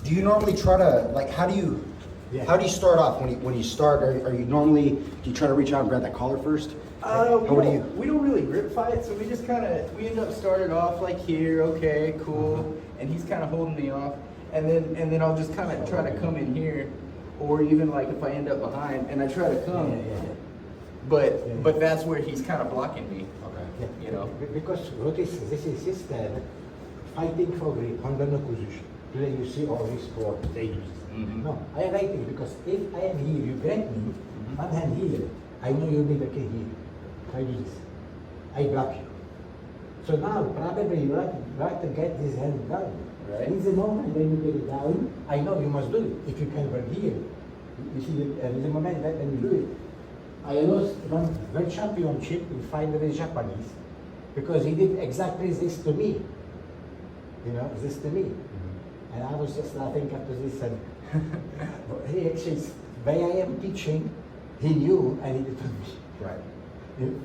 Do you normally try to, like, how do you start off when you start? Are you normally, do you try to reach out and grab that collar first? We don't really grip fight, so we just kind of, we end up started off like here, okay, cool, and he's kind of holding me off, and then I'll just kind of try to come in here, or even like if I end up behind and I try to come, but that's where he's kind of blocking me. Okay. You know, because this is system fighting for grip under the position. Today you see all these sports, they use this. No, I like it because if I am here, you grab me, one hand here, I know you'll be the kid here. I do this. I block you. So now probably you like to get this hand down. Right. In the moment when you get it down, I know you must do it. If you can work here, you see the moment that when you do it. I lost one world championship in fight with the Japanese because he did exactly this to me. You know, this to me. And I was just laughing after this, and he actually, where I am teaching, he knew and he did to me. Right. In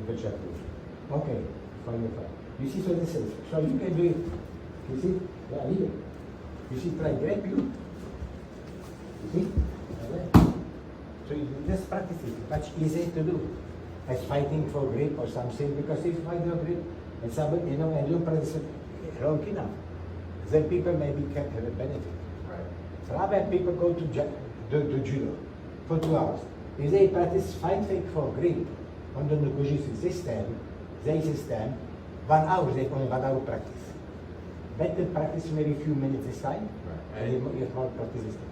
the chapter. Okay, fine. You see, so this is, so you can do it. You see, yeah, here. You see, try grab you. You see? So you just practice it. Much easier to do as fighting for grip or something, because if I do grip and somebody, you know, and you practice it long enough, then people maybe can have a benefit. Right. So I've had people go to judo for 2 hours. If they practice fighting for grip under the Kujitsu system, 1 hour, they only 1 hour practice. Better practice maybe a few minutes this time, Right. and you have more practice this time.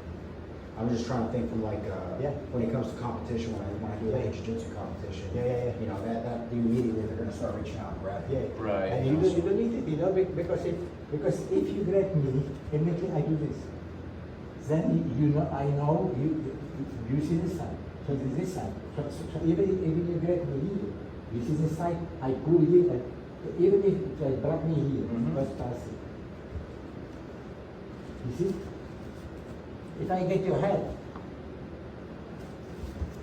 I'm just trying to think from like, Yeah. when it comes to competition, when I do like a jiu-jitsu competition. Yeah. You know, that immediately they're gonna start reaching out and grabbing. Yeah. Right. And you don't need it, you know, because if you grab me, immediately I do this. Then you know, I know you see this side. So this side. So even you grab me here, you see this side, I pull here, and even if they drag me here, first pass it. You see? If I get your head,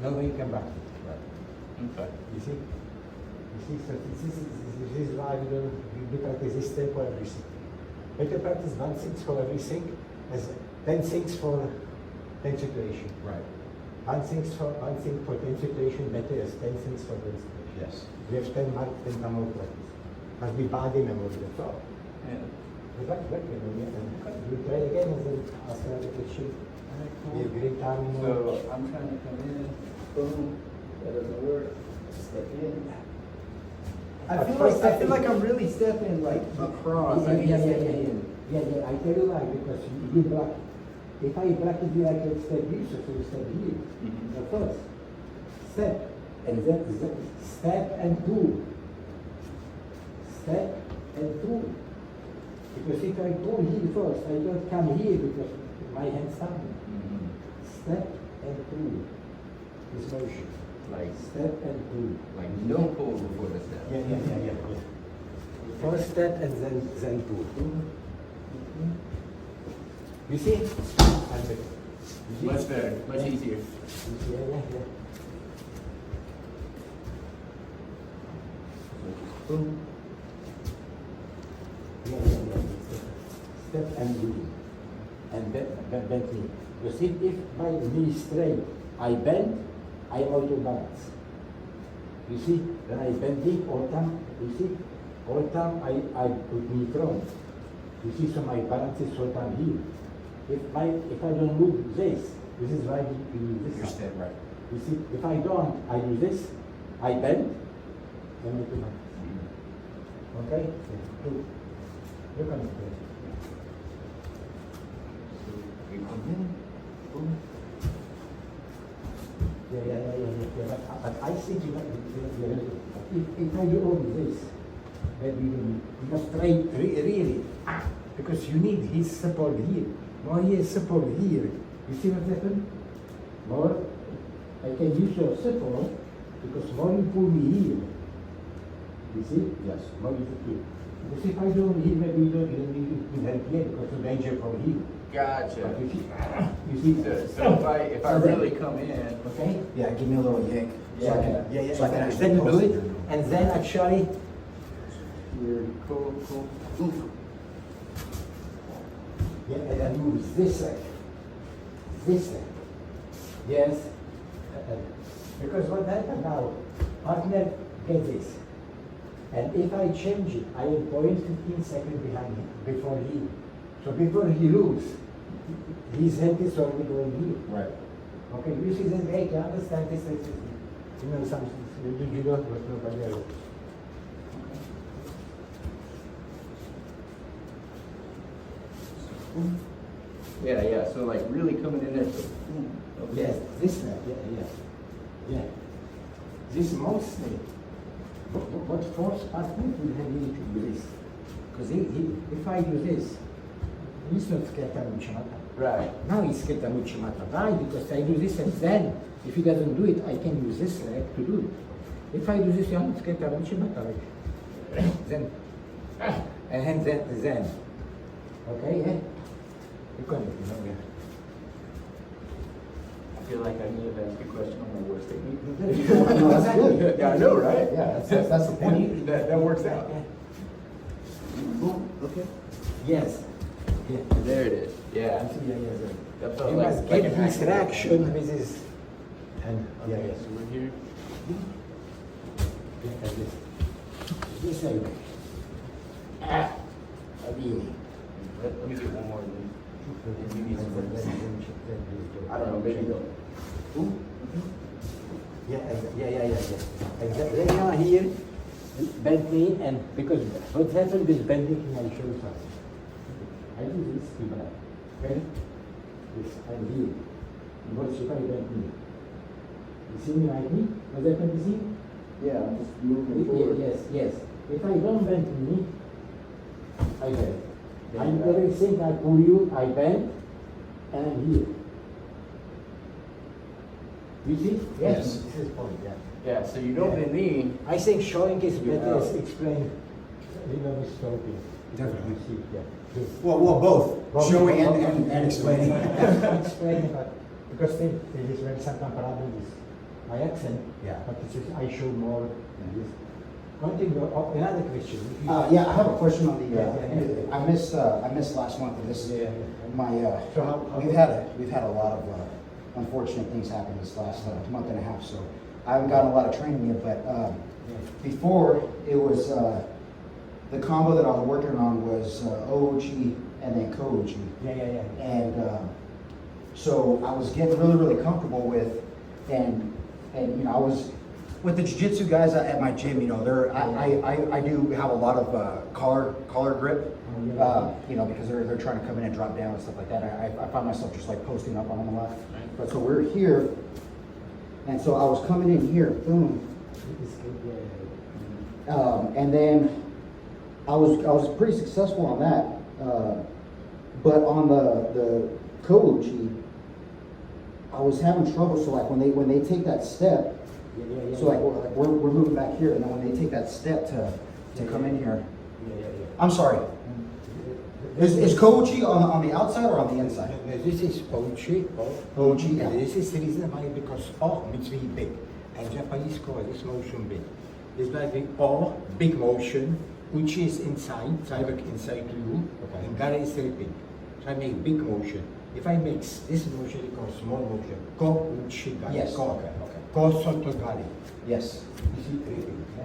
nobody can back it. Right. okay. You see? You see, so this is why we practice this step for everything. Better practice 1 thing for everything as 10 things for 10 situation. Right. 1 thing for 10 situation, better as 10 things for 10 situation. Yes. We have 10 mark, 10 more practice. Must be body memory, that's all. Yeah. Good luck, you try again and then ask another question. Be a great time, you know. So I'm trying to come in, boom, that doesn't work. Step in. I feel like I'm really stepping like across. I need to step in. Yeah, I tell you why, because you block. If I block it here, I can step here, so you step here. So first, step, and then step and pull. Step and pull. Because if I pull here first, I don't come here because my hand's down. Step and pull. This motion. Like Step and pull. like no pull before the step. Yeah. First step and then pull. You see? I'm better. You see? Much better, much easier. You see? Yeah. Boom. Yeah. Step and pull. And bend knee. You see, if my knee straight, I bend, I auto balance. You see, when I bend it all time, you see, all time I put knee front. You see, so my balance is all time here. If I don't move this is why we do this. Your step, right. You see, if I don't, I do this, I bend, then I do balance. Okay? Good. Look at it. We come in, boom. Yeah. But I think if I do all this, then you must try really, because you need his support here. More his support here. You see what happened? More, I can use your support, because more you pull me here. You see? Yes. More you pull here. Because if I don't here, maybe you don't need help here, because the danger from here. Gotcha. But you see? So if I really come in, Okay? Yeah, give me a little yank. So I can, Yeah. So I can actually Then you do post it, and then actually, cool. Yeah, and I use this leg. This leg. Yes. Because what happened now, partner gets this. And if I change it, I am 0.15 seconds behind him before he. So before he loses, his head is already going here. Right. Okay, you see this, hey, you understand this, you know, some, you don't, but nobody else. Yeah, so like really coming in there. So, okay. Yes, this leg, yeah. This mostly, what force partner will have you to do this? Because if I do this, he's not scared of Uchimata. Right. Now he's scared of Uchimata. Why? Because I do this and then, if he doesn't do it, I can use this leg to do it. If I do this, I'm not scared of Uchimata. Then, and then. Okay, yeah? You can, yeah. I feel like I need to ask a question on my worst technique. No, that's good. Yeah, I know, right? Yeah, that's the point. And that works out. Yeah. Okay. Yes. Yeah. There it is. Yeah. Yeah. That felt You like, must like get an this accident. reaction with this. And Okay, so we're here. This way. Ah, Abini. Let me get one more. I don't know, maybe go. Yeah. Exactly. Right now here, bend knee, and because what happened is bending knee, I show you something. I do this to back. Okay? This, I'm here. What should I bend knee? You see me like me? What happened, you see? Yeah, I'm just moving forward. Yes. If I don't bend knee, I bend. I'm very simple, I pull you, I bend, and I'm here. You see? Yes. This is point, yeah. Yeah, so you don't bend knee. I think showing is You better know. as explain, stopping. Definitely. You see, yeah. This. Well, both showing and explaining. Explaining, but because there is very certain problem with my accent. Yeah. But it's just, I show more than this. Continue. Another question. If you- Yeah, I have a question on the. Yeah. I missed last month, and this is Yeah. my. So how- we've had a lot of unfortunate things happen this last month and a half. So I haven't gotten a lot of training yet, but before it was the combo that I was working on was Oochi and then Ouchi. Yeah. And so I was getting really comfortable with, and you know, I was with the jiu-jitsu guys at my gym. You know, I do have a lot of collar grip. You know, because they're trying to come in and drop down and stuff like that. I find myself just like posting up on them a lot. But so we're here, and so I was coming in here, boom, and then I was pretty successful on that. But on the Kouchi, I was having trouble. So like when they take that step, so like we're moving back here, and then when they take that step to come in here, I'm sorry. Is Kouchi on the outside or on the inside? This is Ouchi. Ouchi, yeah. This is the reason why, because O means really big. And Japanese call this motion big. It's like the O, big motion. Uchi is inside, so I work inside to you. Okay. And gari is very big. So I make big motion. If I make this motion, it calls small motion. Ko, uchi, gari. Yes. Ko, Okay. Ko, soto, gari. Yes. You see, yeah.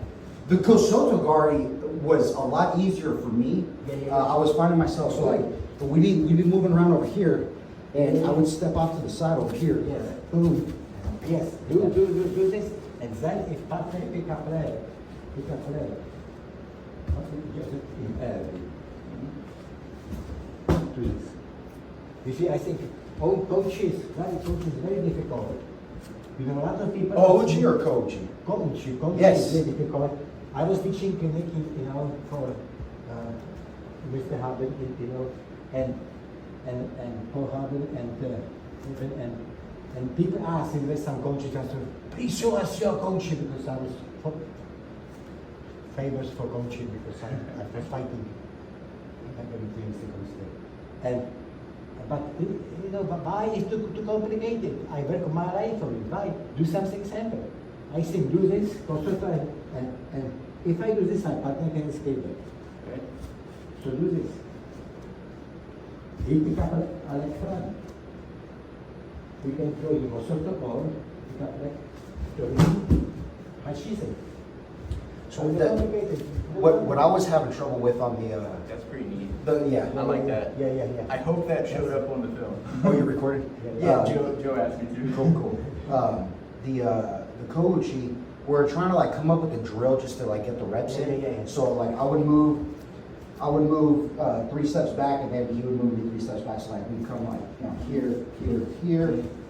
The Kosoto Gari was a lot easier for me. Yeah. I was finding myself, so like, we'd be moving around over here, and I would step off to the side over here. Yeah. Boom. Yes, do this, and then if partner pick up leg. Do this. You see, I think coach is very difficult. You know, a lot of people. Oh, Uchi or Koji? Coach Yes. is very difficult. I was teaching clinic, you know, for Mr. Harden, you know, and Paul Harden, and people ask if there's some coaches, I said, please show us your coaching, because I was famous for coaching, because I was fighting everything and but you know, but why is too complicated? I work my life for it. Why? Do something simple. I think do this, and if I do this, my partner can escape it. Right. So do this. He pick up a leg front. We can throw him osoto or pick up leg, throw him ashi. So what I was having trouble with on That's pretty neat. yeah. I like that. Yeah. I hope that showed up on the film. Oh, you recorded? Yeah. Joe asked me to. Cool. The Ouchi, we're trying to like come up with a drill just to like get the reps in. Yeah. So like I would move 3 steps back, and then he would move me 3 steps back. So like we come like here,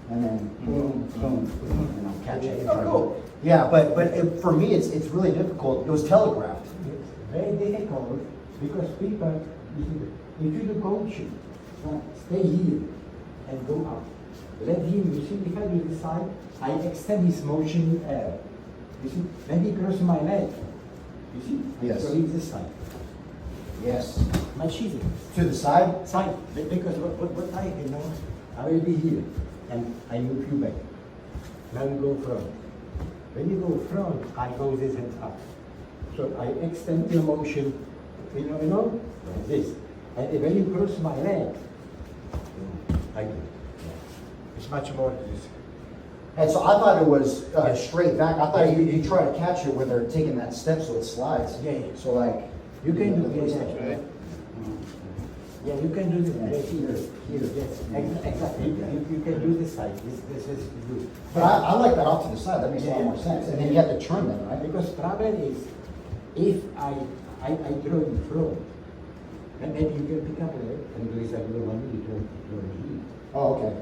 and then boom, and I'll catch it. Oh, cool. Yeah, but for me it's really difficult. It was telegraphed. It's very difficult because people, if you do coaching, stay here and go up. Let him, you see, if I do this side, I extend his motion in air. You see, then he crosses my leg. You see? Yes. So leave this side. Yes. My cheating. To the side. Side. Because what I, I will be here and I move you back. Now you go front. When you go front, I go this hands up. So I extend the motion, like this. And when you cross my leg, I do. It's much more this. And so I thought it was straight back. I thought you try to catch it where they're taking that step so it slides. Yeah. So like You can do the this. steps, right? Yeah, you can do this. Here, yes, exactly. You can do this side. This is good. But I like that off to the side. That makes a lot more sense. And then you have to turn them, right? Because problem is, if I throw in front, then maybe you can pick up a leg and there is a little one you throw here. Oh, okay.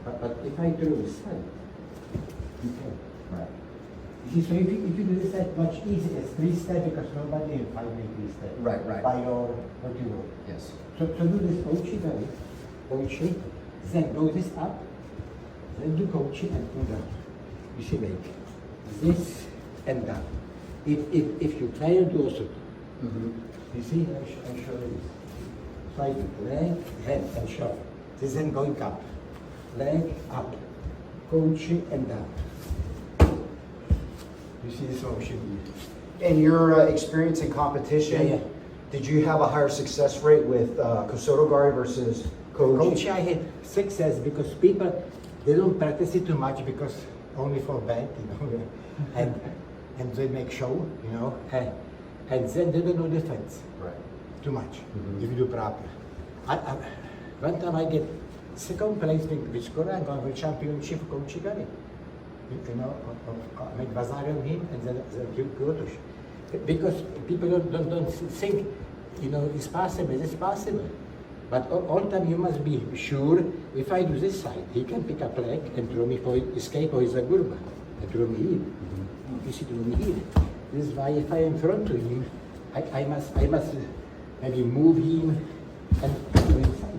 But if I throw this side, you can. Right. You see, so if you do this side much easier, it's 3 steps because nobody in 5 make 3 steps. Right. By your, what you know. Yes. So do this Oochi gari, Oochi, then go this up, then do Oochi and go down. You see, like this and down. If you try to do osoto, you see, I show you this. So I do leg, head, and shoulder. This then going up, leg up, Oochi and down. You see this motion here. In your experience in competition, Yeah. did you have a higher success rate with Kosoto Gari versus Coach, Koji? I had success because people, they don't practice it too much because only for bank, and they make show, and then they don't know defense Right. too much Mhm. if you do proper. One time I get second place with Korea, going for championship Coach Gari. Make bazaar on him and then otosh. Because people don't think, it's possible. But all time you must be sure, if I do this side, he can pick up leg and throw me for escape or his agurba. And throw me here. You see, throw me here. This is why if I am in front of him, I must maybe move him and go inside.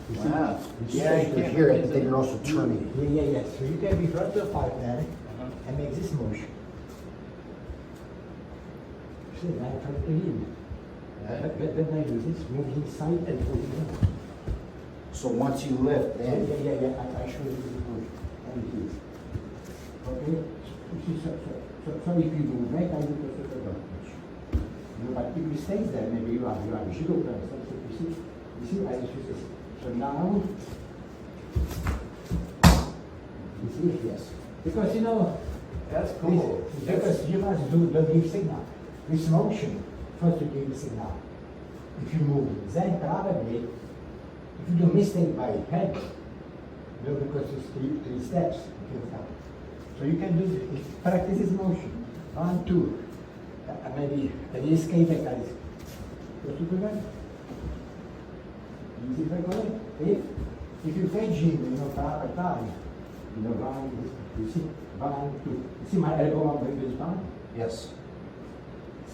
You see? Wow. Yeah, you can hear it, but then you're also turning. Yeah. So you can be front of partner and make this motion. See, I'm in front of him. But then I do this, move inside and move down. So once you lift, then Yeah. I show you this motion. And here. Okay? You see, so if you move right, I do the sort of touch. But if you stay there, maybe you are a judo player. So you see, I just use this. So now, you see? yes. Because That's cool. because you must do the give signal. This motion, first you give the signal. If you move, then probably, if you do mistake by head, because it's three steps, you can stop. So you can do this, practice this motion. 1, 2, maybe escape guys. Go to the gun. Easy for going. If you catch him, proper time, one, you see, 1, 2. You see my elbow on the spine? Yes.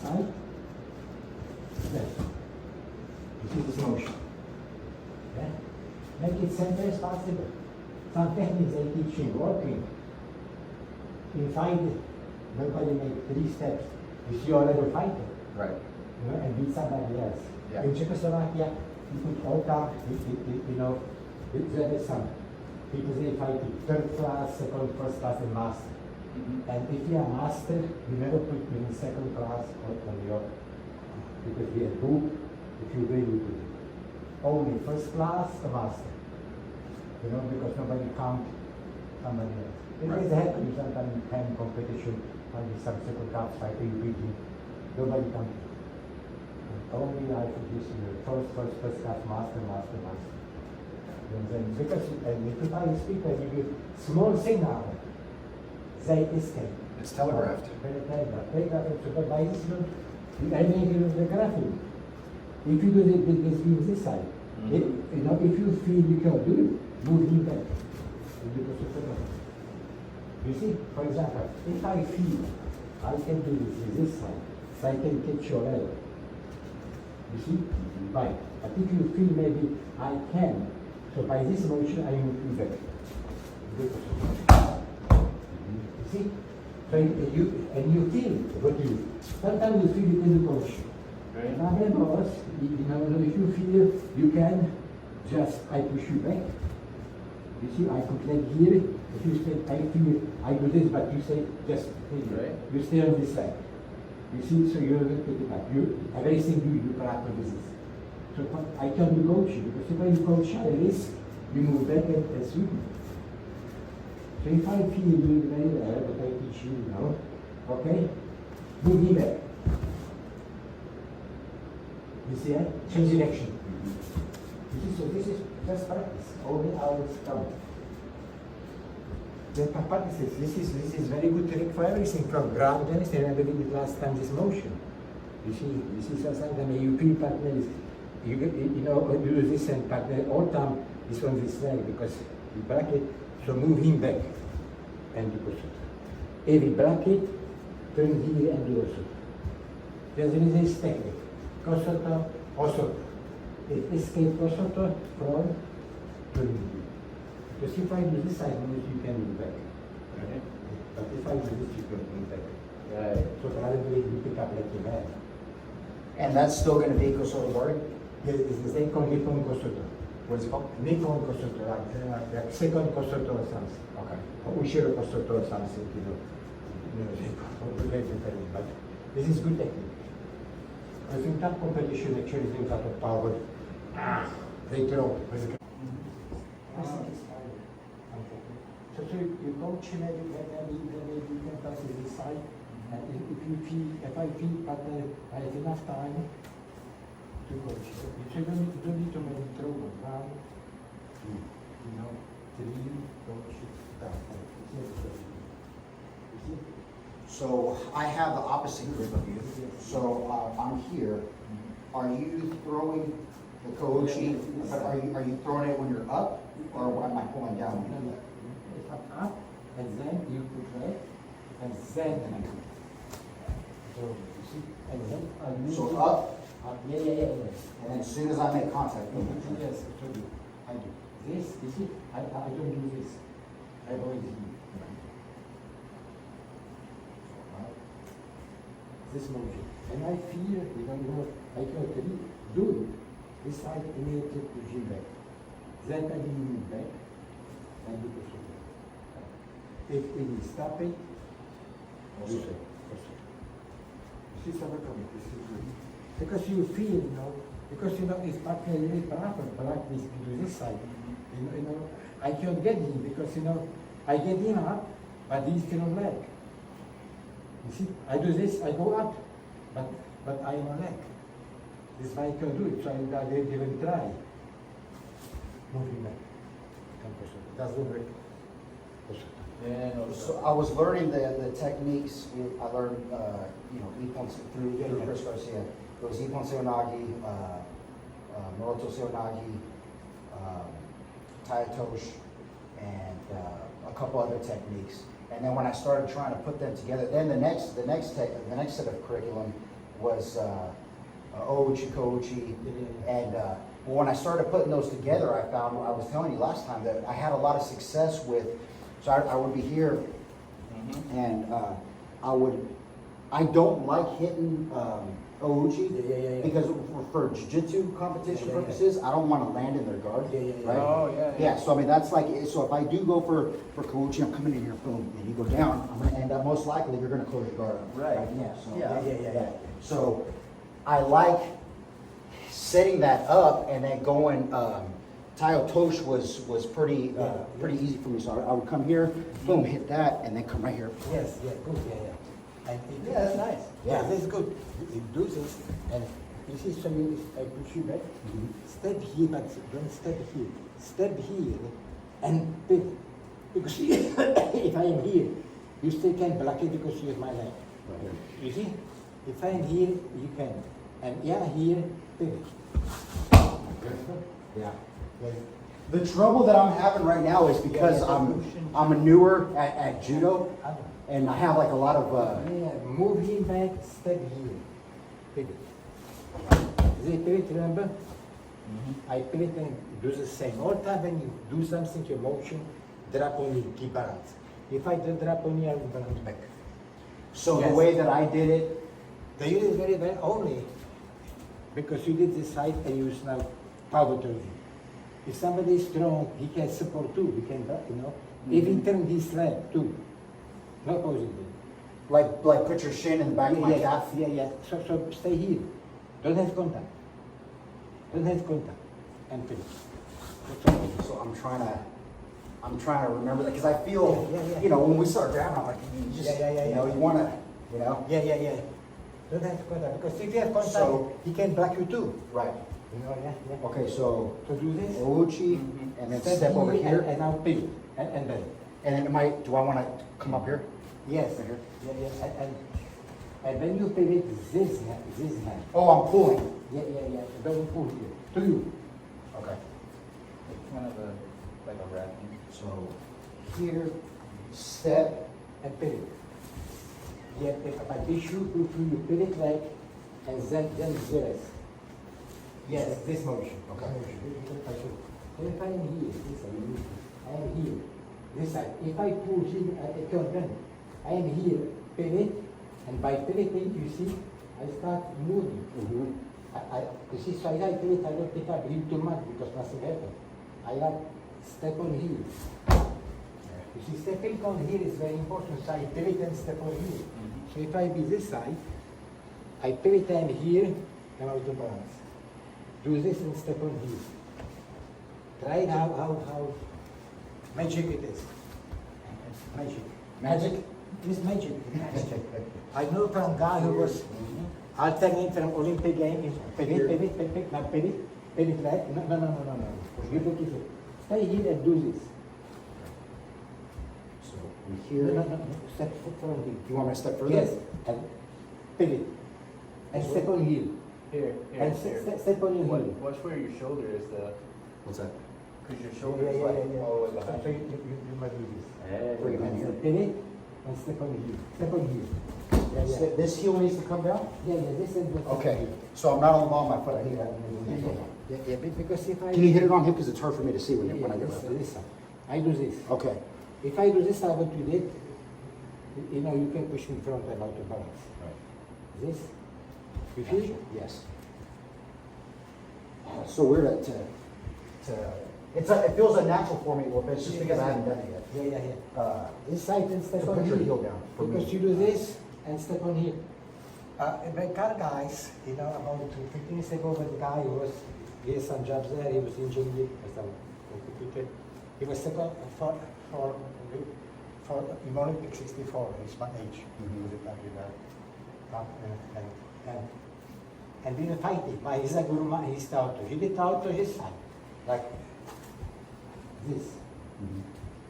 Side. Left. You see this motion? Yeah? Make it simple as possible. Some techniques they teach in working. In fighting, nobody make 3 steps. You see your level fighter, Right. and beat somebody else. Yeah. In Czechoslovakia, you put altar, there is some people they fight in 3rd class, 2nd, 1st class, and master. And if you are master, you never put me in 2nd class or on your, because we have book, if you win, you put it. only first class or master. You know, because nobody count somebody else. It is happening sometimes in time competition, and some second class fighting beating. Nobody counts. Only I think this first class master. You know, because if I speak, I give you small signal, they escape. It's telegraphed. Telegraphed. So by this one, I make it the graphic. If you do this side, you know, if you feel you can do it, move him back. You see, for example, if I feel I can do this with this side, so I can catch your leg. You see? Right. But if you feel maybe I can, so by this motion I move you back. You see? So you feel what you sometimes you feel it in the coach. Right. And I remember us, you know, if you feel you can, just I push you back. You see, I put leg here. If you say I feel I do this, but you say just Right. you stay on this side. You see, so you're going to pick it up. Everything you practice this. So I can do coaching because if I coach like this, you move back and swing. So if I feel you very well, but I teach you now, okay? Move me back. You see that? Change direction. You see, so this is just practice. Only hours count. The practices. This is very good trick for everything from ground tennis. And I did it last time. This motion. You see, sometimes you feel partner is you know you do this and partner all time is on this leg because you back it. So move him back and do osoto. If he back it, turn here and do osoto. There is this technique. Osoto, osoto. Escape osoto from turning here. Because if I do this side, you can move back. Right? But if I do this, you can move back. Right. So probably you pick up like a man. And that's still gonna be Kosoto Gari? Yes, it's the same called Nippon Kosoto. What is it called? Nippon Kosoto, like second Kosoto or something. Okay. Or Ushiro Kosoto or something, you know. But this is good technique. Because in that competition, actually, there's a lot of power. They throw. So you coach him every then you can pass it this side. And if I feel partner, I have enough time to coach. So you don't need to maybe throw the ground. You know, coach down. You see? So I have the opposite grip of you. So I'm here. Are you throwing the Kouchi, but are you throwing it when you're up, or am I pulling down? It's up, and then you put right, and then you put. So you see, and then I move. So up, Yeah. and then as soon as I make contact, Yes, I do. This, you see, I don't do this. I always do. This motion. And I feel, I can do this side immediately push him back. Then I move back and do the shoulder. If we stop it, also. This is our coming. This is good. Because you feel, because it's partner really proper, like this, to do this side. I can't get him because, I get him up, but he's still on leg. You see, I do this, I go up, but I am on leg. This is why I can do it, so I didn't even try. Moving back. Doesn't work. Yeah, So I was learning the techniques. I learned, Ippon through Chris Garcia. It was Ippon Seonagi, Moroto Seonagi, tosh, and a couple other techniques. And then when I started trying to put them together, then the next set of curriculum was Oochi, Kouchi, and when I started putting those together, I found, I was telling you last time, that I had a lot of success with. So I would be here, and I don't like hitting Oochi, because for jiu-jitsu competition purposes, I don't want to land in their guard, right? Oh, yeah. Yeah, so I mean, that's like, so if I do go for Kouchi, I'm coming in here, boom, and you go down, I'm gonna end up, most likely, you're gonna close your guard up. Right. Yeah, so, Yeah. So, I like setting that up and then going, tile tosh was pretty, pretty easy for me. So I would come here, boom, hit that, and then come right here. Yes, yeah, good, yeah. And it, Yeah, that's nice. Yeah, that's good. You do this, and you see, so you, I push you back, step here, but don't step here. Step here, and pick. Because if I am here, you still can block it because you have my leg. You see? If I am here, you can. And yeah, here, pick. Yeah. The trouble that I'm having right now is because I'm a newer at judo, and I have like a lot of, Yeah, move him back, step here. Pick it. They pivot, remember? I pivot and do the same. All time when you do something, your motion, drop on you, keep balance. If I drop on you, I will balance back. so Yes. the way that I did it, They did it very well only because you did this side and you now power turning. If somebody is strong, he can support too. He can, you know. If he turn his leg too, not positive. like put your shin in the back of my calf. Yeah. So stay here. Don't have contact. Don't have contact. And finish. That's all. So I'm trying to remember that because I feel, Yeah. you know, when we start grabbing, I'm like, you just, Yeah. you know, you want to, you know. Yeah. Don't have contact because if you have contact, So- he can block you too. Right. You know, yeah. Okay, so So do this. Oochi, and then step over here, and now pivot and then. and then do I want to come up here? Yes. Right here? Yeah. And when you pivot this hand. Oh, I'm pulling. Yeah. Don't pull here. To you. Okay. Kind of like a wrapping. So here, step. And pivot. Yeah, but be sure to you pivot like and then this. Yes, this motion. Okay. If I am here, I am here. This side. If I pull him at a turn, I am here, pivot, and by pivoting, you see, I start moving. You see, so I pivot, I don't pick up him too much because nothing happened. I like step on here. You see, stepping on here is very important. So I pivot and step on here. So if I be this side, I pivot and here, and out of balance. Do this and step on here. Try it how magic it is. Magic? It is magic. I know from guy who was alternating from Olympic Games, pivot, now pivot right. No. You look at it. Stay here and do this. So here. No. Step from here. You want me to step further? Yes, and pivot. And step on heel. Here. And step on your heel. Watch where your shoulder is though. What's that? Because your shoulder is like all the way behind So you. you must do this. Bring it in here. Pivot and step on heel. Step on heel. Yeah. This heel needs to come down? Yeah, this is the. Okay, so I'm not on the ball of my foot, I hit Yeah, because if I. Can you hit it on him, because it's hard for me to see when I get up? This side. I do this. Okay, If I do this side, what you did, you know, you can push in front and out of balance. This. You feel? yes. It's so weird it feels unnatural for me a little bit, it's just because I haven't done it yet. Yeah. This side and step To on put your here. heel down for me. Because you do this and step on here. My car guys, you know, about 15 years ago, the guy who was, he had some jobs there, he was engineer, some computer. He was second for Olympic 64, he's my age. And we were fighting, but he's a guru, he's out. He did out to his side, like this.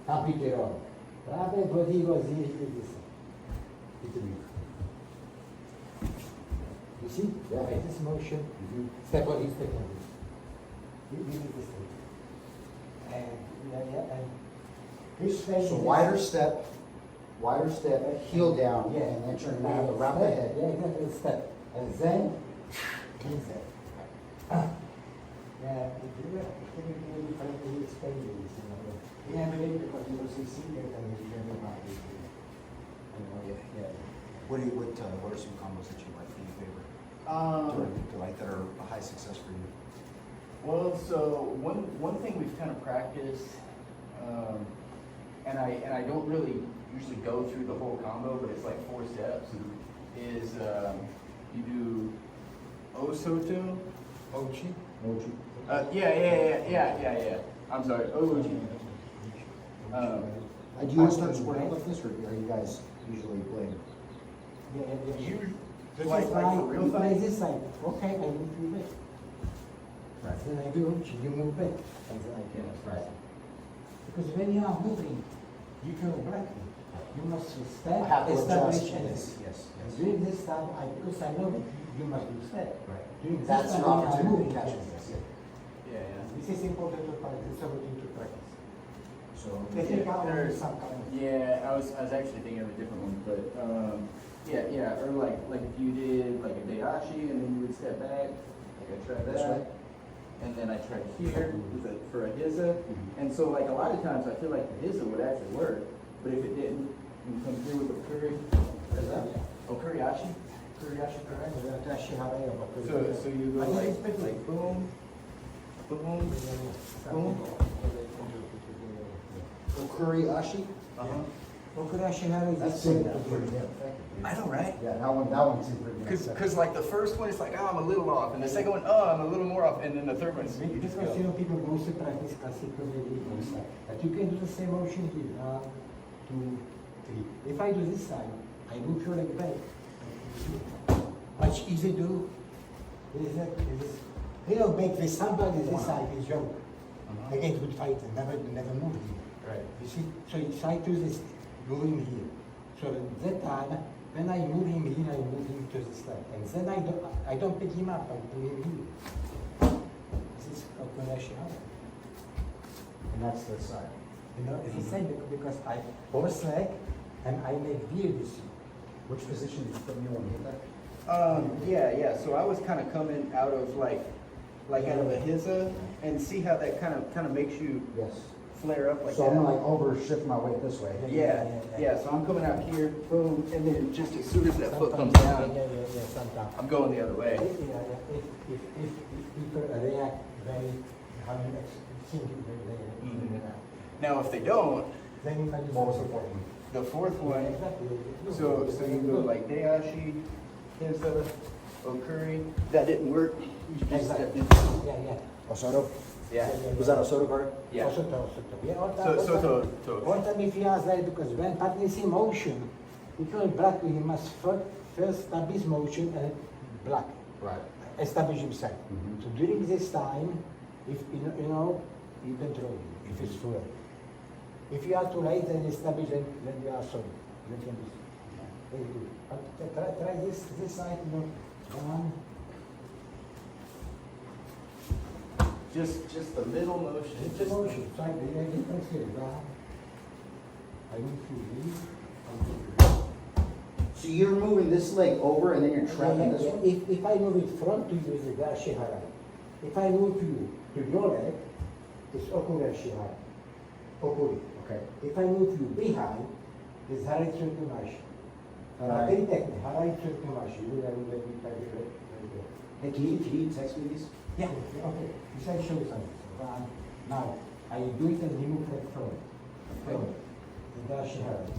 Computer on. Rather, but he was here, he did this. He did it. You see? Yeah. Right, this motion. Step on this. You do this thing. And this way. So wider step, heel down, Yeah. and then turn around, wrap the head. Yeah, exactly, step. And then, inside. Yeah, can you explain this? Yeah, maybe because he was a senior and he learned about this. Yeah. What are some combos that you like in your favorite? That are a high success for you? Well, so one thing we've kind of practiced, and I don't really usually go through the whole combo, but it's like 4 steps. Is you do osoto, Oochi. Oochi. Yeah. I'm sorry. Oochi. Do you guys start squaring like this, or are you guys usually playing? You This like is for like, real you play fight? this side. Okay, I move you back. Right. Then I do Oochi, you move back. And then I can. Right. Because when you are moving, you feel blocking. You must step, I have to establish, adjust. and Yes. during this time, because I know that you must do step. Right. During this That's time, your when you are opportunity moving, to catch yes. it. Yeah. This is important to practice, something to practice. So, They think I There- want some kind of. Yeah, I was actually thinking of a different one, but yeah, or like if you did like a ashi and then you would step back, like I tried This way? that, and then I tried here for a hiza, and so like a lot of times I feel like the hiza would actually work, but if it didn't, you come through with the curry. What is that? Okuri ashi, correct? So you go like boom, boom, boom. Okuri ashi? That's pretty effective. I know, right? Yeah, that one seems pretty good. Cause like the first one, it's like, oh, I'm a little off, and the second one, oh, I'm a little more off, and then the third one, you just Because you go. know people mostly practice classical style. But you can do the same motion here. 1, 2, 3. If I do this side, I move your leg back. Much easier to do. You know, make the somebody this side is young. Against good fighter, never move here. Right. You see, so you try to this, moving here. So that time, when I move him here, I move him to the side. And then I don't pick him up, I put him here. This is Okuri. And that's the side. You know, it's the same because I horse leg and I make veer this. Which position did you put me on? Hit that? Yeah, so I was kind of coming out of like out of a hiza, and see how that kind of makes you Yes. flare up like So I'm gonna that. like over shift my weight this way. Yeah, so I'm coming out here, boom, and then just as soon as that foot comes Sometimes, down, sometimes. I'm going the other way. If people react very, how you think Mhm. Now, if they don't, then you might What was the point? the fourth one, Exactly. so you go like Dayashi, Hiza, Okuri, that didn't work, you just stepped in. Yeah. Osoto? Yeah. Was that Osoto card? Yeah. Osoto. Yeah, So, One time if he asks that, because when partner is in motion, if you're black, he must first establish motion and black. Right. Establish himself. Mhm. So during this time, if you know, you control him, if it's full. If you are too late and establish, then you are sorry. Then can be very good. But try this side, you know, one. just the little motion. It's a motion. Try the difference here. Down. I move you leave. So you're moving this leg over and then you're trapping this one? If I move it front to you, it's a gashi harai. If I move you to your leg, it's okuri harai. Okuri. Okay. If I move you behind, it's harai tsurkumashi. Harai. Very technical. Harai tsurkumashi. You will let me type it right there. Hey, can you text me these? Yeah, okay. You said show you something. Now, I do it and remove leg front. Front. The gashi harai.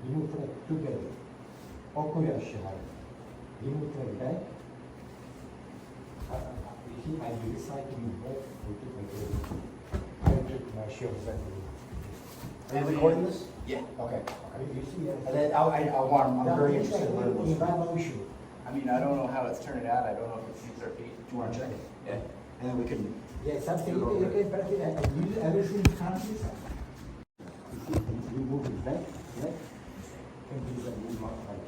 Remove leg together. Okuri harai. Remove leg back. You see, I do this side to move back. I took my shield exactly. Are you recording this? Yeah. Okay. You see, And then I'm very interested in learning in this. that motion. I mean, I don't know how it's turning out, I don't know if it suits our feet. Do you wanna check it? Yeah. And then we can, Yeah, something you can practice and use everything you can see. You see, you move it back, and use a move like.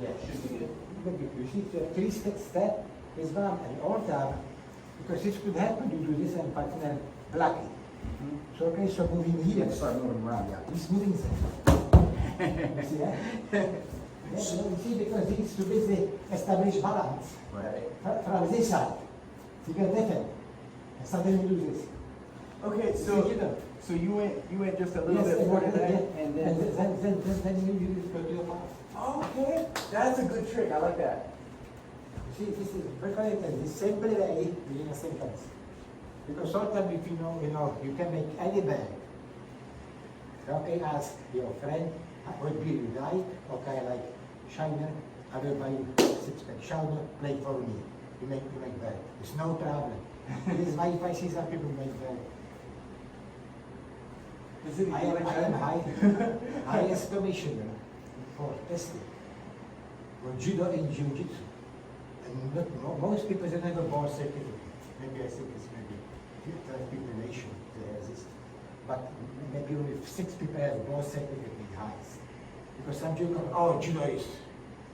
Yeah, should be good. But you see, the three-step is one and all time, because it could happen to do this and partner block it. So okay, so moving you here. can start moving around, yeah. He's moving there. You see that? Yeah, so you see, because he needs to basically establish balance Right. from this side. You get different. And suddenly you do this. Okay, so you went just a little Yes, bit more than that, yeah. and then you go to your mouth. Okay, that's a good trick, I like that. You see, this is very and the simple way within a sentence. Because sometimes if you know, you can make any bag. Okay, ask your friend, what beer you like? Okay, I like Shiner. I will buy you 6-pack Shiner, play for me. You make that. It's no problem. This is why if I see some people make that. I am highest commissioner for testing for judo and jiu-jitsu. And most people don't have a board certificate. Maybe I think it's maybe 12 people nation that has this. But maybe only 6 people have a board certificate in highest. Because some judo, judo is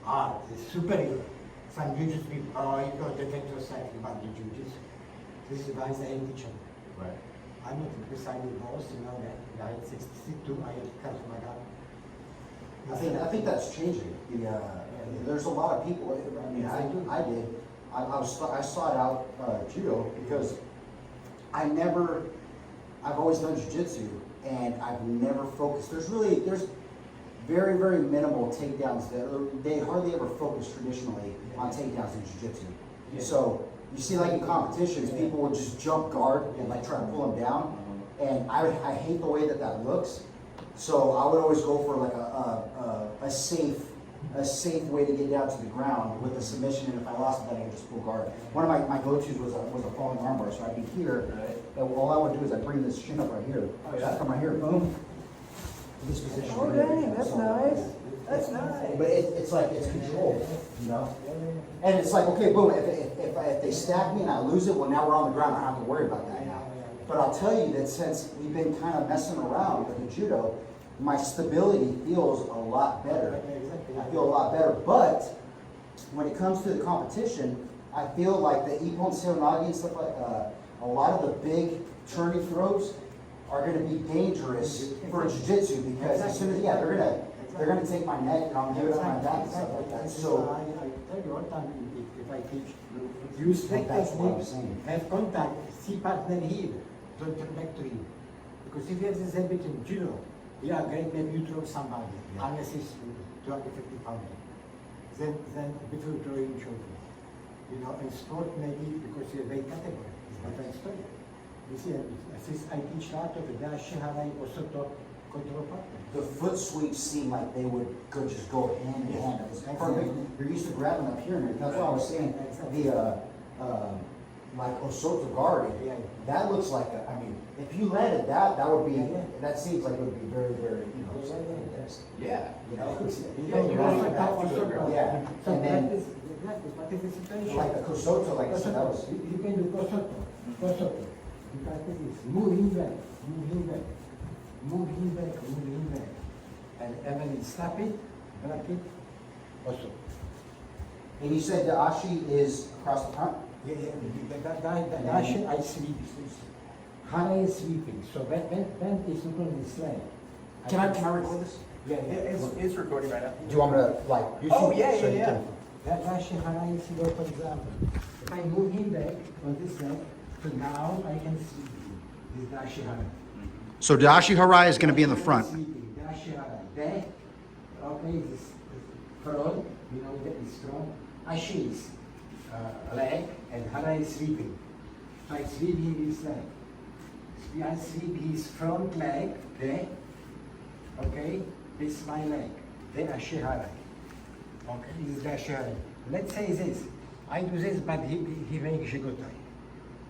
art, it's superior. Some jiu-jitsu people, you got the defend yourself about the jiu-jitsu. This is why I teach them. Right. I'm not because I'm the boss, you know that. I had 62, I had cut my gun. I think that's changing. There's a lot of people. I mean, I did. I sought out judo because I've always done jiu-jitsu and I've never focused. There's very, very minimal takedowns they hardly ever focus traditionally on takedowns in jiu-jitsu. Yeah. So you see, like in competitions, people would just jump guard and like try to pull them down, and I hate the way that looks. So I would always go for like a safe way to get down to the ground with a submission, and if I lost it, then I could just pull guard. One of my go-tos was a falling armbar, so I'd be here, and all I would do is I'd bring this shin up right here. Oh, yeah? Come right here, boom. This position. Oh, right here. dang, that's So- nice. That's nice. But it's like, it's controlled, you know? And it's like, okay, boom, if they stack me and I lose it, well, now we're on the ground, I don't have to worry about that now. But I'll tell you that since we've been kind of messing around with the judo, my stability feels a lot better. I feel a lot better, but when it comes to the competition, I feel like the ippon seonagi and stuff like, a lot of the big turning throws are gonna be dangerous for jiu-jitsu because as soon as, they're gonna take my neck and I'm gonna do it on my back and stuff like that. So I tell you all time if I teach, use straight That's what I'm technique, saying. have contact, see partner here, don't turn back to him. Because if you have this habit in judo, great, maybe you throw somebody, unless it's 250 pounds. Then before throwing children. You know, in sport maybe because you're very category, it's different story. You see, since I teach a lot of the ashi, osoto, control partner. the foot sweeps seem like they would just go hand in hand. It was perfect. You're used to grabbing up here, and that's why I was saying the like osoto gari. That looks like I mean, if you landed that would be. That seems like it would be very, very, Yeah. you know. Yeah. So And then what is the situation? like the kosoto, like I said, that was. You can do kosoto. You practice this. Move him back. And when you snap it, block it, also. And you said the ashi is across the front. The ashi I sweep. Hana is sweeping. So when it's not on the slide. Can I record this? Yeah. It's recording right now. Do you want me to like? You Oh, see? yeah, So yeah, you yeah. can- That ashi hana is, for example. If I move him back on this side, so now I can sweep him. This is the ashi hana. So the ashi harai is going to be in the front. Sweeping. The ashi hana. There, okay, this front, you know, that is strong. Ashi is leg and hana is sweeping. So I sweep him his leg. I sweep his front leg, there. Okay, this is my leg. Then ashi harai. Okay, this is the ashi harai. Let's say this. I do this, but he makes shigotai.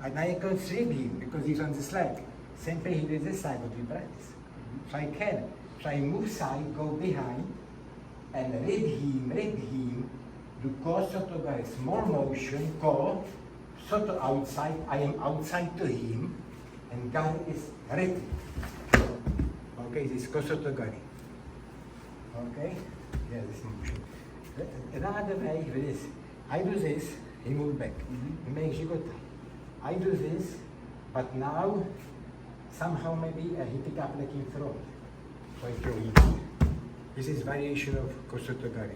And I can't sweep him because he's on this leg. Same way he does this side, but we practice. So I can. So I move side, go behind, and read him, do ko soto gari, small motion, ko, soto outside, I am outside to him, and gari is ready. Okay, this is ko soto gari. Okay? Yeah, this motion. Another way is, I do this, he moves back. He makes shigotai. I do this, but now, somehow maybe he pick up like in front. So I throw him. This is variation of kosoto gari.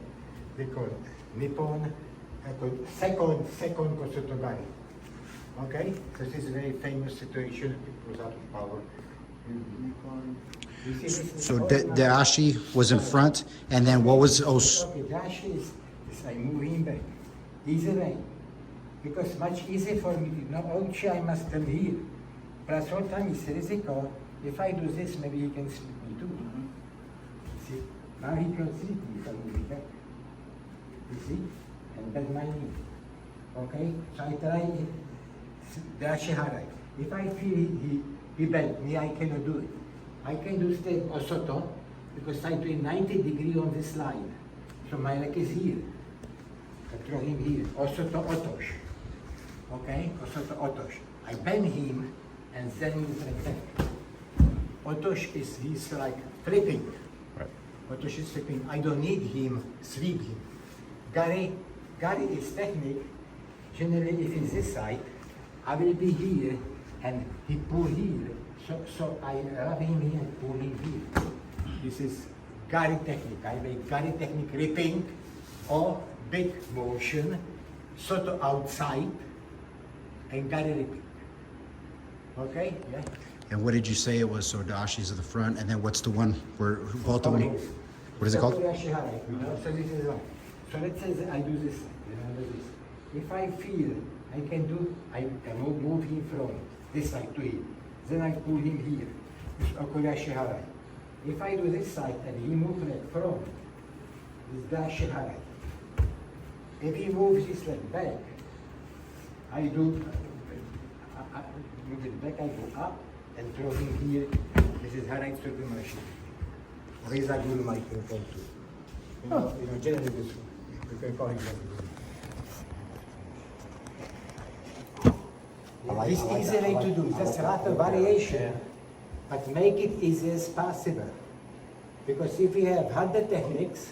They call it nippon, second kosoto gari. Okay? So this is a very famous situation. It was out of power. You see, this is So all the now- ashi was in front, and then what was Okay, the ashi is I move him back. Easy way. Because much easier for me. Now, Oochi, I must come here. Plus, all time is risiko. If I do this, maybe he can sleep me too. See? Now he can sleep me if I move it back. You see? And bend my knee. Okay? So I try the ashi harai. If I feel he bent me, I cannot do it. I can do step osoto because I do 90 degree on this line. So my leg is here. I throw him here. Osoto otosh. Okay? Osoto otosh. I bend him and then he's like that. Otosh is he's like flipping. Right. Otosh is flipping. I don't need him sweep him. Gari is technique. Generally, if it's this side, I will be here and he pull here. So I rub him here and pull him here. This is gari technique. I make gari technique ripping or big motion, soto outside and gari ripping. Okay? Yeah. And what did you say it was? So the ashis at the front, and then what's the one where both of them? What is it called? Okuri harai, you know? So this is one. So let's say that I do this, remember this. If I feel I can do, I can move him from this side to here. Then I pull him here. This Okuri harai. If I do this side and he moves like from, this dashi harai. If he moves his leg back, I do, I move it back, I go up and throw him here. This is harai surgumashi. These are good microphone too. You know, generally this one. You can call it like this. It's easy to do. There's a lot of variation, but make it easy as possible. Because if you have 100 techniques,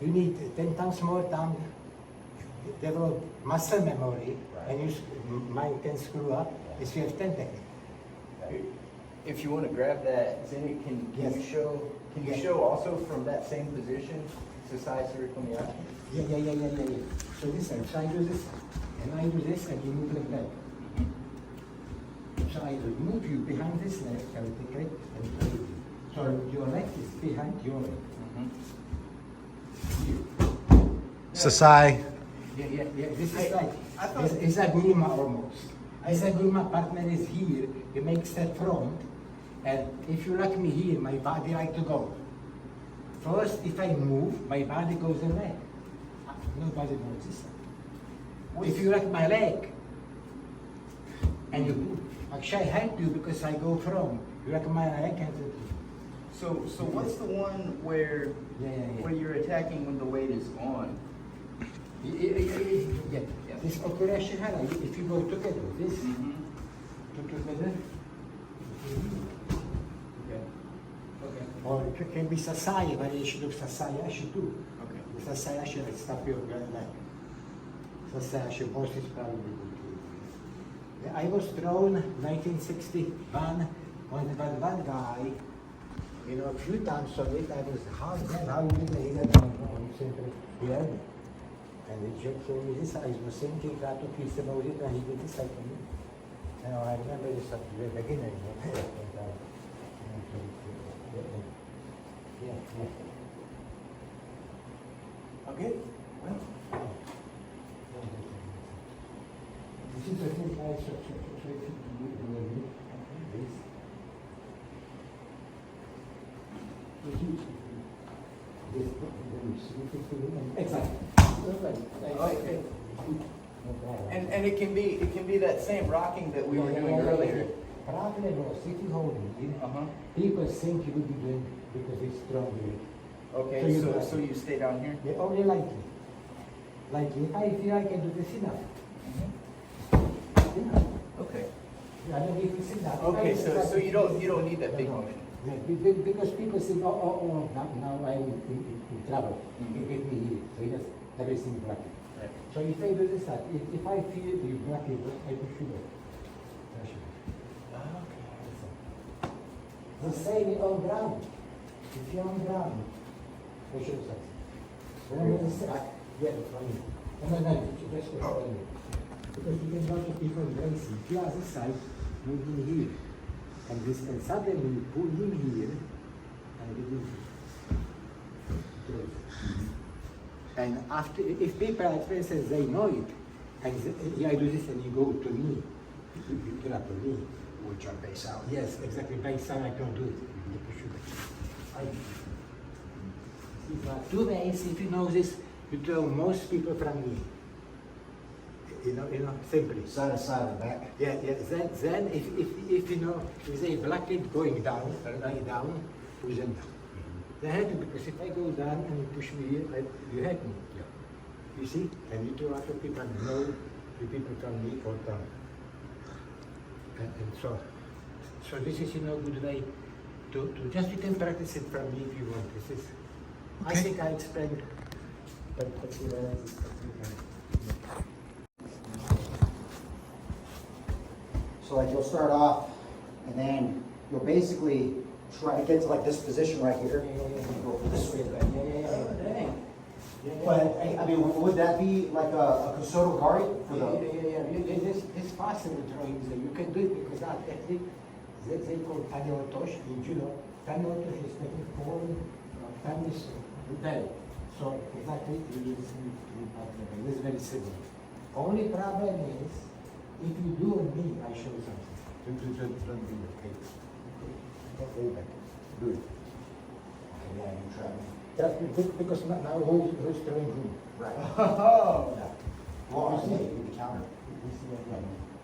you need 10 times more time to develop muscle memory, and you mind can screw up if you have 10 techniques. If you want to grab that, then can Yes. you show? Can you Yes. show also from that same position, Sasi, suri, komi, ashi? Yeah. So this side, so I do this, and I do this, and you move like that. So I will move you behind this leg, I will take it and play you. So your leg is behind your leg. Here. Sasai. Yeah. This is I like, thought- it's a guruma almost. It's a guruma partner is here, he makes that front, and if you like me here, my body like to go. First, if I move, my body goes in leg. Nobody knows this. If you like my leg, and you, actually I help you because I go from, you like my leg and So what's the one where Yeah. where you're attacking when the weight is on? Yeah. This Okuri harai, if you go together, this, together. Or it can be Sasai, variation of Sasai ashi too. Okay. The Sasai ashi, like stop your leg. Sasai ashi, most is probably good too. Yeah, I was thrown 1961 on one guy, a few times, so late I was how you did it, yeah. And the joke told me this, I was thinking that to piece about it, and he did this like me. And I remember this at the beginning. Yeah. Okay? Well, this is the thing I should try to do. Exactly. Okay. And it can be that same rocking that we were doing earlier. Problem was, if you hold it, Uh-huh. people think you will be doing because it's strong. Okay, So you- so you stay down here? They only like it. Like if I feel I can do this enough. Okay. I don't need to sit down. Okay, so you don't need that big motion. Yeah, because people think, now I'm in trouble. You get me here. So he does everything black. Right. So if I do this, if I feel you black it, I push you back. The same on ground. If you're on ground, I should say. Remember the set? Yeah, funny. No, just for me. Because you can watch people racing. If you are this side, move him here. And suddenly you pull him here, and you do And after, if people at first they know it, and I do this and you go to me, you grab the knee. Which are base out. Yes, exactly. By some I don't do it. You push it. Two ways, if you know this, you tell most people from me. simply. Side to side and back. Yeah, yeah. Then if you know, if there's a black lid going down, lying down, push them down. They had to, because if I go down and you push me here, you had me. Yeah. You see? And you two other people know the people from me all down. And so this is, good way to just you can practice it from me if you want. This is, I Okay. think I explained, but So like you'll start off and then you'll basically try to get to like this position right here. Go this way. But I mean, would that be like a soto gari for the? This faster drawings, you can do it because that technique, they call tani or tosh in judo. Tani or tosh is making form, tani is belly. So exactly, you use this is very simple. Only problem is, if you do on me, I show you something. Don't do it, okay? Okay, back. Do it. Okay, yeah, you try. Because now who's throwing who? Right. Oh. Yeah. Well, I see the counter.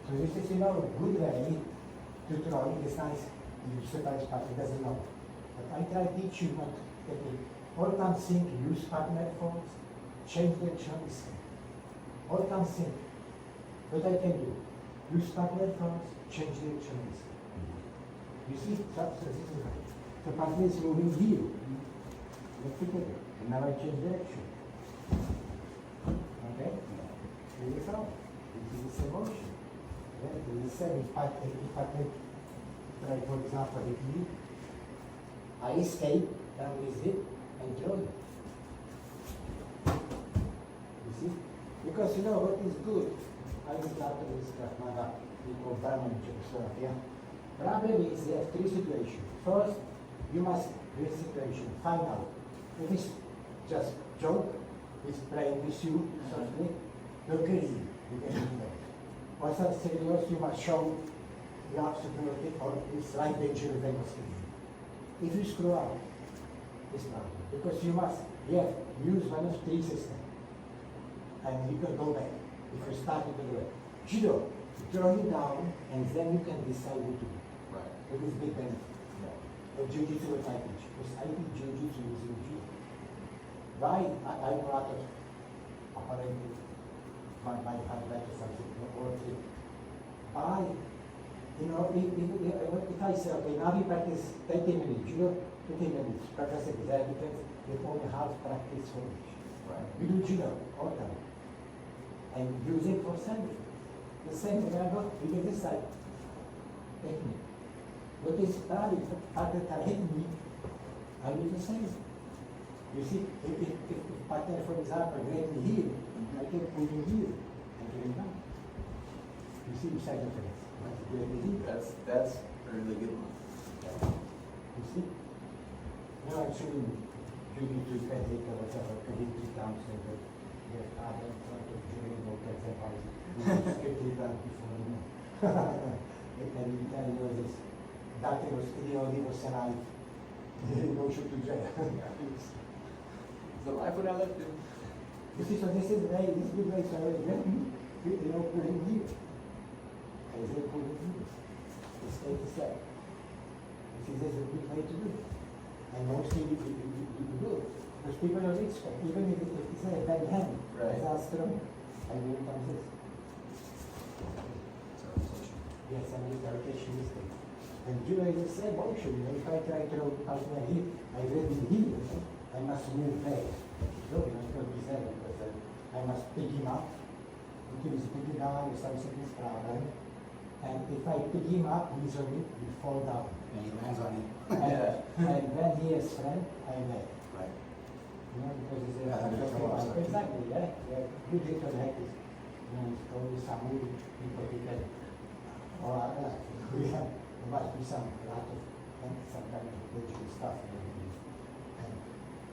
So this is, good way to throw. It's nice. You surprise partner doesn't know. But I try to teach you not technique. All time think, use partner forms, change the choice. All time think. What I can do? Use partner forms, change the choice. You see, so this is right. The partner is moving here. Let's together. And now I change direction. Okay? Here you go. This is emotion. Yeah, this is the same. If I take, try for example, if I escape, down with it, and throw it. You see? Because what is good? I was after this stuff, we call diamond stuff, yeah. Problem is there are three situations. First, you must this situation, find out. If it's just joke, it's playing with you, something, you're crazy. You can do that. Or something serious, you must show you have security or it's like danger they must be. If you screw up, it's not. Because you must, use one of three systems. And you can go back. If you start to do it. Judo, throw it down and then you can decide what to do. Right. It is big benefit. But Jiu-Jitsu what I teach. Because I teach Jiu-Jitsu using Judo. Why? I know a lot of apparently my highlight or something or trick. If I say, okay, now we practice 30 minutes, judo, 20 minutes, practice exam defense, with only half practice finish. Right. We do judo all the time. And use it for Sunday. The same, remember, we do this side. Technique. What is study, partner technique, I do the same. You see, if partner, for example, grab me here, I can put him here, and get him down. You see, beside the fence. Grab me here. That's a really good one. You see? Now I'm showing you need to take or whatever, can you down so that your father in front of Julie will get their house. You skip it down before you know. And you tell you this, that was was alive. No shoot to jail. The life what I left him. You see, so this is good way, so put him here. And then put him here. It's 8 to 7. This is a good way to do it. And mostly you do it. Because people are expert, even if it's a bad hand, Right. it's not strong. I mean, it comes this. Yes, and it's rotation mistake. And judo is the same motion. If I try to pass my hip, I ready here, I must move back. No, I can't be there because I must pick him up. If he's picking down, if something is problem. And if I pick him up, he's on it, he fall down. And he lands on you. And when he has strength, I let. Right. Because it's Yeah, that's what I exactly, yeah. Good little hack is, it's probably some movie people who can, or we have, there must be some, a lot of, some kind of digital stuff. And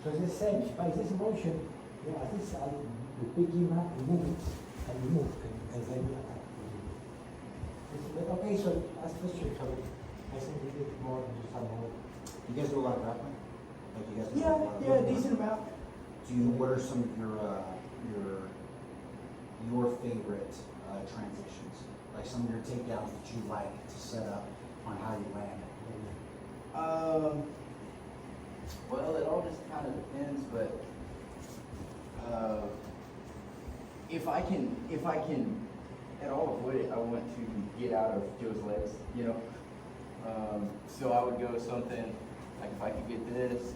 so it's the same, by this motion, at least you pick him up, move it, and you move, and then you attack. Okay, so ask question, so I think we did more, some more. You guys do a lot of grappling? Like you guys do a lot of Yeah, decent amount. Do you, what are some of your favorite transitions? Like some of your takedowns that you like to set up on how you land? Well, it all just kind of depends, but if I can at all avoid it, I want to get out of Joe's legs, you know. So I would go something like if I could get this,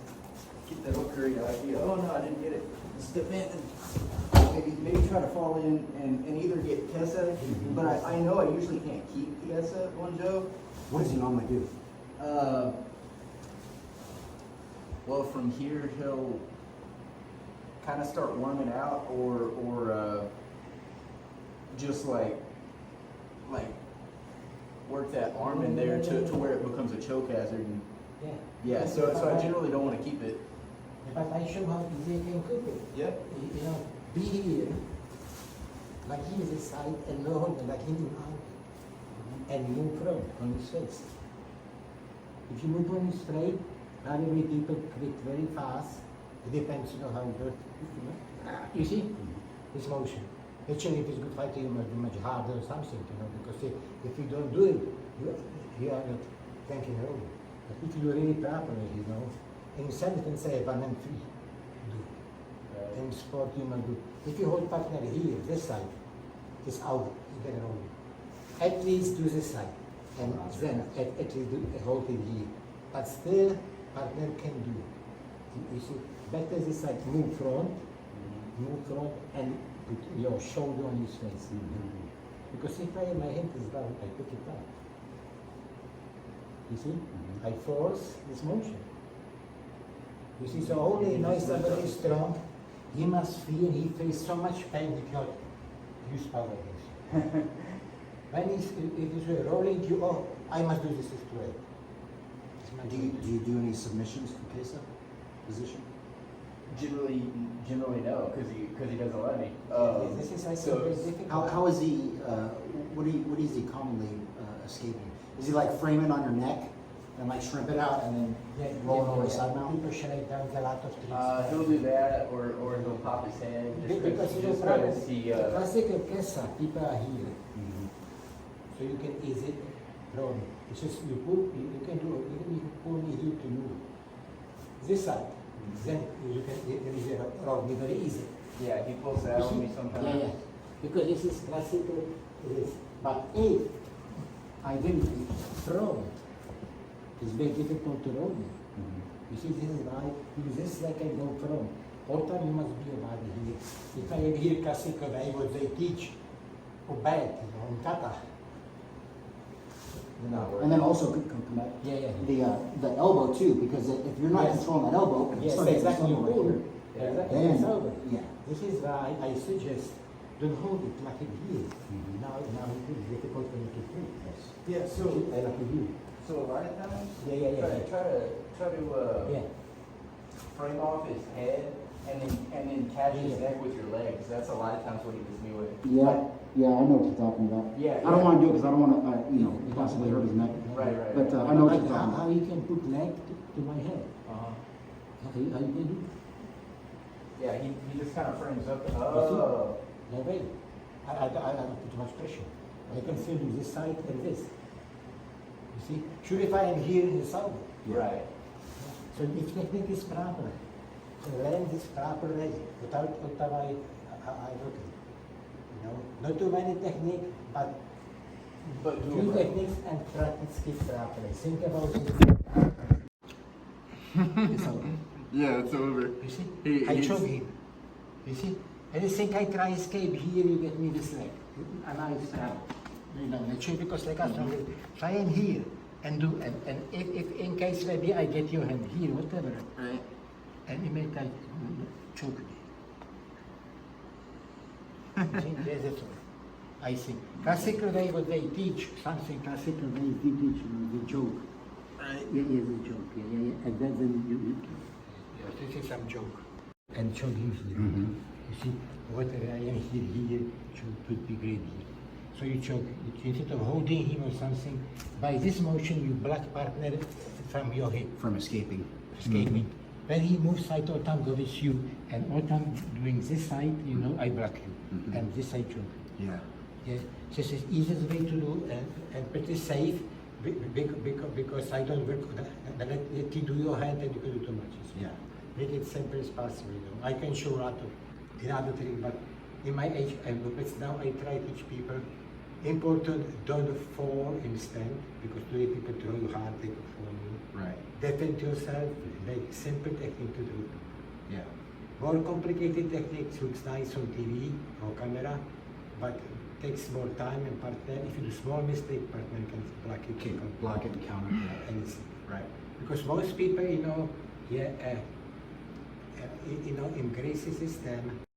get that Okuri, I'd be, oh no, I didn't get it. Step in and maybe try to fall in and either get Kesa, but I know I usually can't keep Kesa on Joe. What does he normally do? Well, from here he'll kind of start warming out, or just like work that arm in there to where it becomes a choke hazard. And, yeah. So I generally don't want to keep it. But I show how easy you can cook it. Yeah. You know, be here, like he is this side, and no, like him out, and move from on his face. If you move on his straight, very people quit very fast. It depends, you know, how you do it. You see, this motion. Actually, if it's good fighter, you must be much harder or something, you know, because if you don't do it, you are not thinking over. But if you do really properly, you know, in sentence say 1 and 3, do. In sport, you must do. If you hold partner here, this side, is out, you can roll. At least do this side, and then at least do, hold it here. But still, partner can do. You see, better this side, move front, and put your shoulder on his face. Because if my hand is down, I pick it up. You see, I force this motion. You see, so only now somebody is strong, he must feel, he feels so much pain if you use power against him. When it is rolling, you, oh, I must do this straight. Do you do any submissions from Kesa position? Generally no, because he doesn't let me. This is I so very difficult. How is he? What is he commonly escaping? Is he like framing on your neck and like shrimp it out and then roll it over the side mount? People shake down a lot of things. He'll do that, or he'll pop his head Because you just know, because he. classical Kesa, people are here. So you can easily roll. It's just you put, you can do it, even if you pull me here to move. This side, then you can, there is a roll me very easy. Yeah, he pulls that on me sometimes. Yeah. Because this is classical, it is. But if I will throw, it's very difficult to roll me. You see, this is why with this like I go from. All time you must be about here. If I am here classical way, what they teach, or bad, you know, in kata. You know. And then also the elbow too, because if you're not controlling that elbow, yes, something exactly. You right pull. here. Exactly. Then, It's over. yeah. This is why I suggest don't hold it like it here. Now it is difficult for you to pull. Yes. Yeah. So like you. a lot of times. Yeah. Try to frame off his head and then catch his neck with your legs. That's a lot of times what he gets me with. Yeah, I know what you're talking about. Yeah, I don't want to do it because I don't want to, possibly hurt his neck. Right. But I know what you're talking How about. you can put leg to my head? How you can do? Yeah, he just kind of frames up. Oh. No way. I don't put too much pressure. I can feel this side and this. You see? Sure, if I am here in the south. Right. So if technique is proper, so learn this proper way without I look at. You know, not too many technique, but few techniques and practice it properly. Think about it. It's over. Yeah, it's over. You see? I choke him. You see? And you think I try escape here, you get me this leg. And I strap. You know, I choke because like I am here and do and if in case maybe I get your hand here, whatever. Right. And you make like choke me. There's it all. I think. Classical way what they teach, something classical way they teach, the joke. Yeah, the joke. Yeah. And then you this is some joke. And choke him here. You see, whatever I am here, choke would be great here. So you choke, instead of holding him or something, by this motion you block partner from your hip. From escaping. When he moves side, all time go with you, and all time doing this side, you know, I block you. And this side choke. Yeah. Yes, this is easiest way to do and pretty safe because I don't work let you do your hand and you can do too much. Yeah. Make it simple as possible. You know. I can show a lot of another trick, but in my age but now I try to teach people. Important, don't fall in stand because today people throw you hard, they could fall you. Right. Defend yourself, make simple technique to do. Yeah. More complicated techniques looks nice on TV or camera, but takes more time and partner. If you do small mistake, partner can block it. Okay, block it and counter it. Anything. Right. Because most people, you know, embrace the system.